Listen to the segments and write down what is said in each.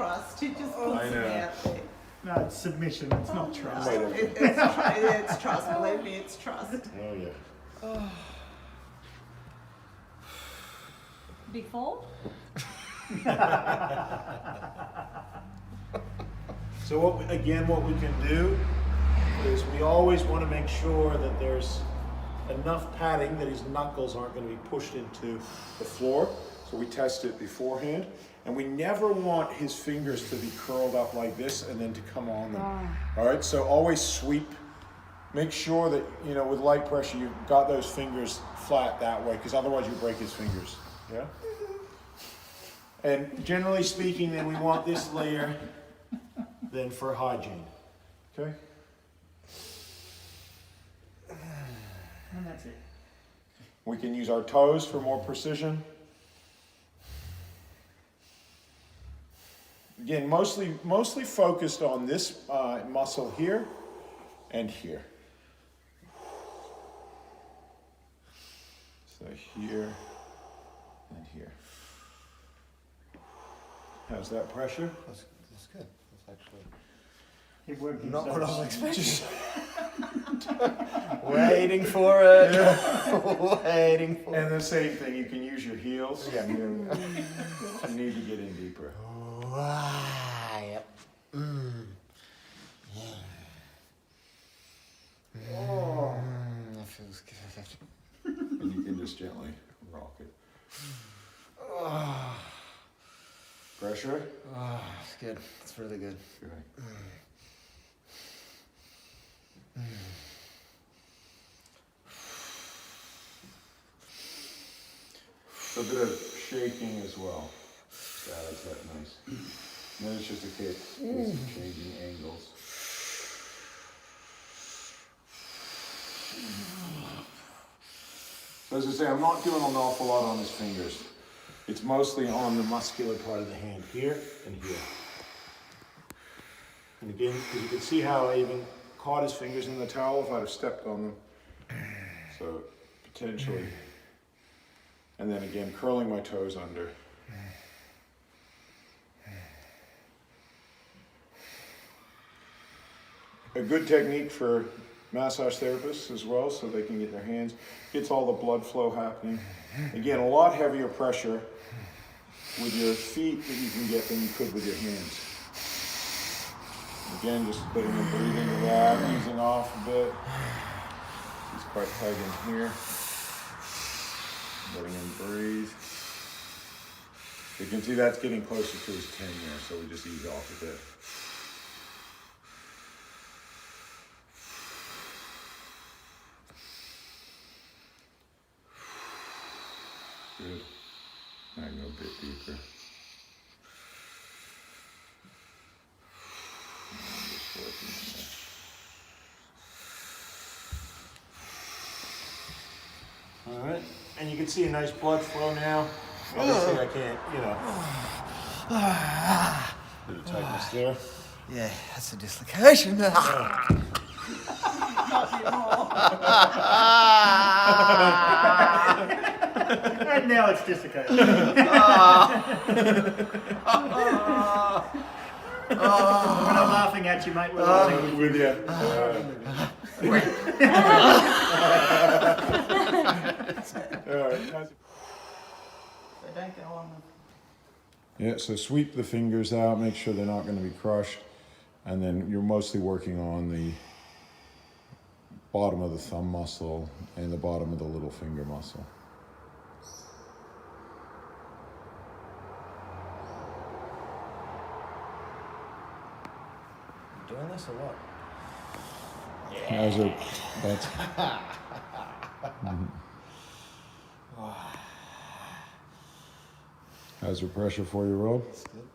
trust. He just puts it out there. No, it's submission. It's not trust. It's trust. Believe me, it's trust. Oh yeah. Big fall? So what we can do is we always want to make sure that there's enough padding that his knuckles aren't going to be pushed into the floor. So we test it beforehand. And we never want his fingers to be curled up like this and then to come on them. All right, so always sweep. Make sure that, you know, with light pressure, you've got those fingers flat that way, because otherwise you break his fingers, yeah? And generally speaking, then we want this layer then for hygiene, okay? And that's it. We can use our toes for more precision. Again, mostly focused on this muscle here and here. So here and here. How's that pressure? That's good. That's actually He worked not what I was expecting. Just Waiting for it. Waiting for it. and the same thing, you can use your heels. Yeah, here we go. You need to get in deeper. Yep. That feels good. And you can just gently rock it. Pressure? It's good. It's really good. Good. A bit of shaking as well. That's that nice. And then it's just a case of changing angles. So as I say, I'm not doing an awful lot on his fingers. It's mostly on the muscular part of the hand, here and here. And again, you can see how I even caught his fingers in the towel if I'd have stepped on them. So potentially. And then again, curling my toes under. A good technique for massage therapists as well, so they can get their hands, gets all the blood flow happening. Again, a lot heavier pressure with your feet that you can get than you could with your hands. Again, just letting him breathe into that, easing off a bit. He's quite tight in here. Letting him breathe. You can see that's getting closer to his 10 there, so we just ease off a bit. Good. Now go a bit deeper. And just working on that. All right, and you can see a nice blood flow now. Obviously I can't, you know. Bit of tightness there. Yeah, that's a dislocation. And now it's dislocated. When I'm laughing at you, mate, we're laughing With you. All right. They don't go on Yeah, so sweep the fingers out, make sure they're not going to be crushed, and then you're mostly working on the bottom of the thumb muscle and the bottom of the little finger muscle. You doing this or what? How's it? That's. How's your pressure 4-year-old? That's good.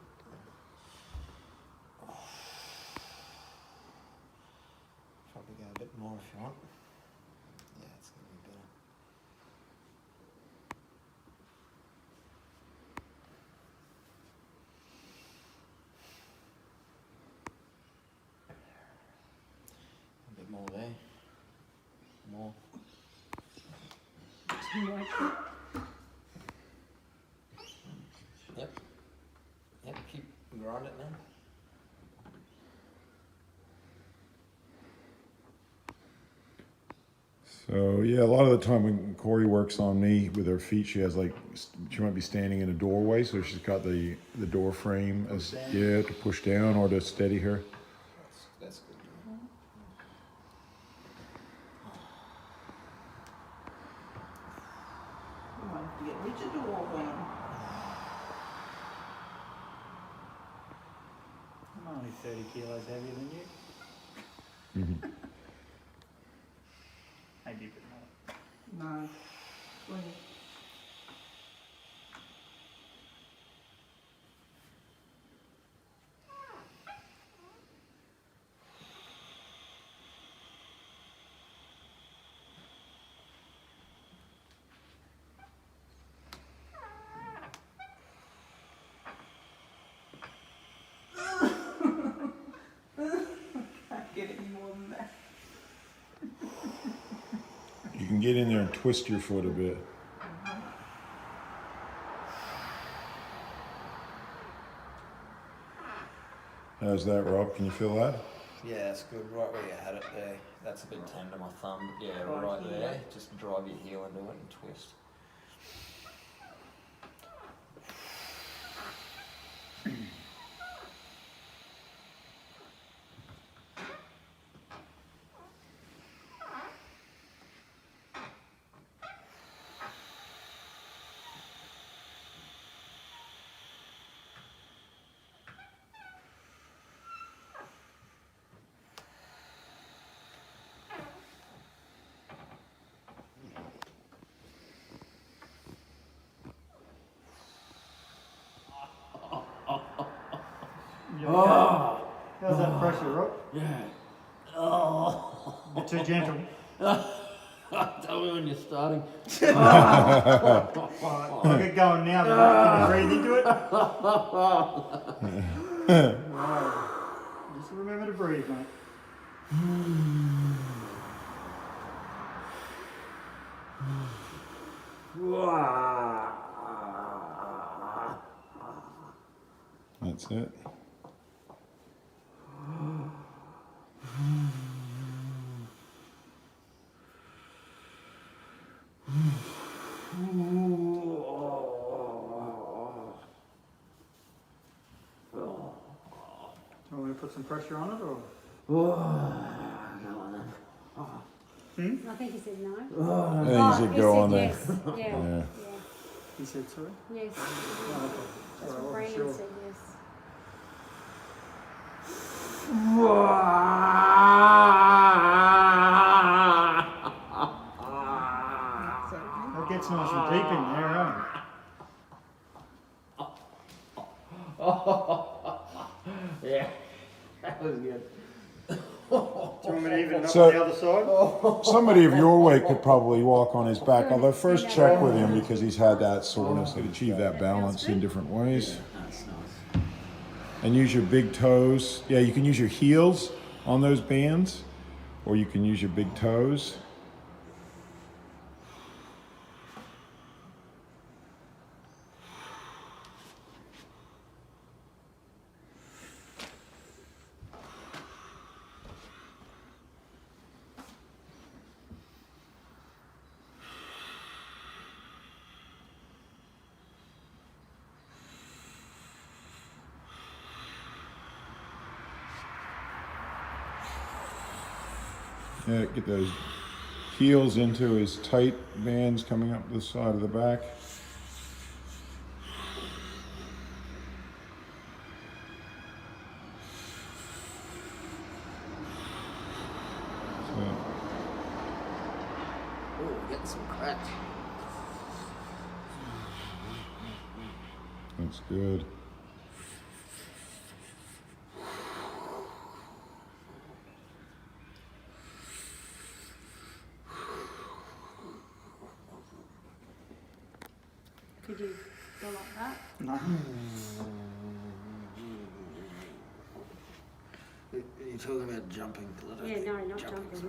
Probably go a bit more if you want. Yeah, it's going to be better. A bit more there. More. Yep. Yep, keep around it now. So yeah, a lot of the time when Corey works on me with her feet, she has like, she might be standing in a doorway, so she's got the door frame as, yeah, to push down or to steady her. That's good. You might have to get rigid or I'm only 30 kilos heavier than you. Mm-hmm. Maybe a bit more. no. 20. Can't get any more than that. You can get in there and twist your foot a bit. How's that, Rob? Can you feel that? Yeah, it's good. Right where you had it there. That's a bit tender, my thumb. But yeah, Right right here. there. Just drive your heel into it and twist. You okay? How's that pressure, Rob? Yeah. Oh. A bit too gentle. Tell me when you're starting. Alright, I'll get going now, but can you breathe into it? Right. Just remember to breathe, mate. That's it. Do you want me to put some pressure on it, or? I think he said no. I think you should go on there. Yes. Yeah. Yeah. Yeah. He said sorry? Yes. Oh, okay. That's Sorry, I what wasn't Brandon sure. said, yes. That gets nice and deep in there, Yeah. That was good. Do you want me to even up So- the other side? Somebody of your weight could probably walk on his back, although first check with him because he's had that soreness and achieve that balance in different ways. That's nice. And use your big toes. Yeah, you can use your heels on those bands, or you can use your big toes. Yeah, get those heels into his tight bands coming up the side of the back. So, Oh, getting some cracks. that's good. Could you go like that? No. You're talking about jumping. Yeah, no, not jumping. Just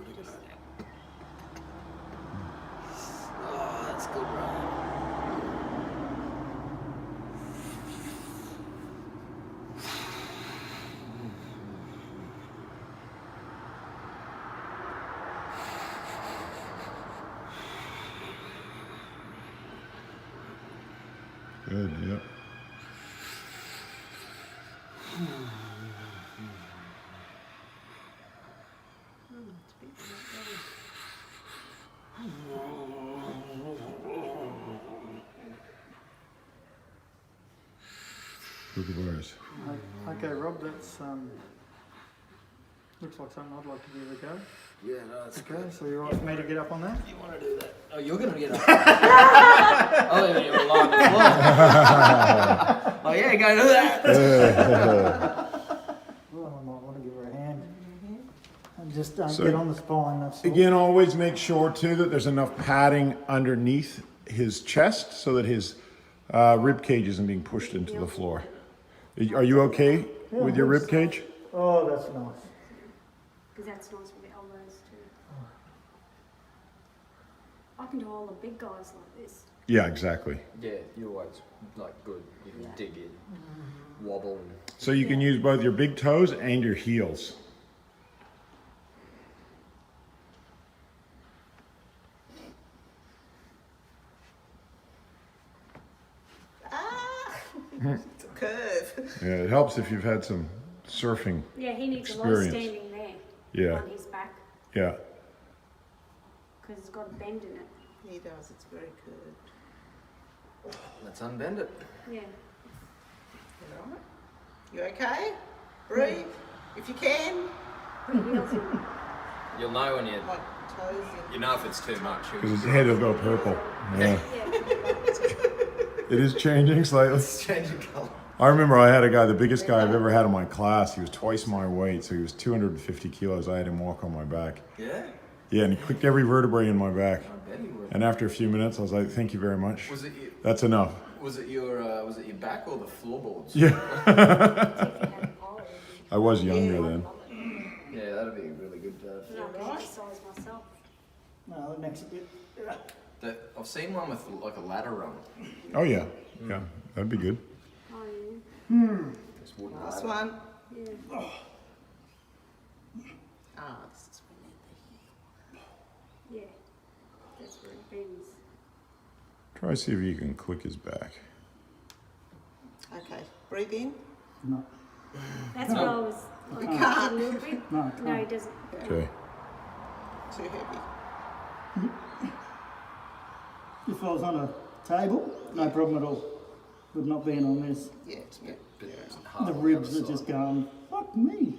Oh, that's good, right? Good, yep. It's a bit really. Kookaburras. Okay, Rob, that's looks like something I'd like to give a go. Yeah, no, that's Okay, so you're right for me to get up on that? You want to do that? Oh, you're going to get up. I'll leave you alone on the floor. Oh, yeah, go do that. Well, I might want to give her a hand. And just So- get on the spine, that's all. Again, always make sure too that there's enough padding underneath his chest so that his rib cage isn't being pushed into the floor. Are you okay with your rib cage? Oh, that's nice. Because that's nice with the elbows too. I can do all the big guys like this. Yeah, exactly. Yeah, you're always like good. You can dig in, wobble. And... So you can use both your big toes and your heels. It's a curve. Yeah, it helps if you've had some surfing. Yeah, he needs a lot of Experience. standing there Yeah, on his back yeah. because it's got a bend in it. He does, it's very curved. Let's unbend it. Yeah. You alright? You okay? Breathe, if you can. Put your heels in there. You'll know when My toes in. you know if it's too much. Because his head will go purple. Yeah. Yeah. It is changing slightly. It's changing colour. I remember I had a guy, the biggest guy I've ever had in my class. He was twice my weight, so he was 250 kilos. I had him walk on my back. Yeah, Yeah, and he clicked every vertebrae in my back. I bet he would. And after a few minutes, I was like, "Thank you very much. Was it you? That's enough." Was it your back or the floorboards? Yeah. If you had a pole, I was younger then. Yeah, that'd be a really good. and I can exercise myself. No, the next bit. I've seen one with like a ladder run. Oh yeah, yeah, that'd be good. Oh, yeah. This wooden Last ladder. one. Yeah. Ah, this is Yeah. That's where it bends. Try see if you can click his back. okay. Breathe in. No, That's what I was. You can't. A little bit. no, No, he doesn't. Okay. Too heavy. If I was on a table, no problem at all. With not being on this. Yeah, it's a bit. But it's The hard on ribs other are just side. going, fuck me.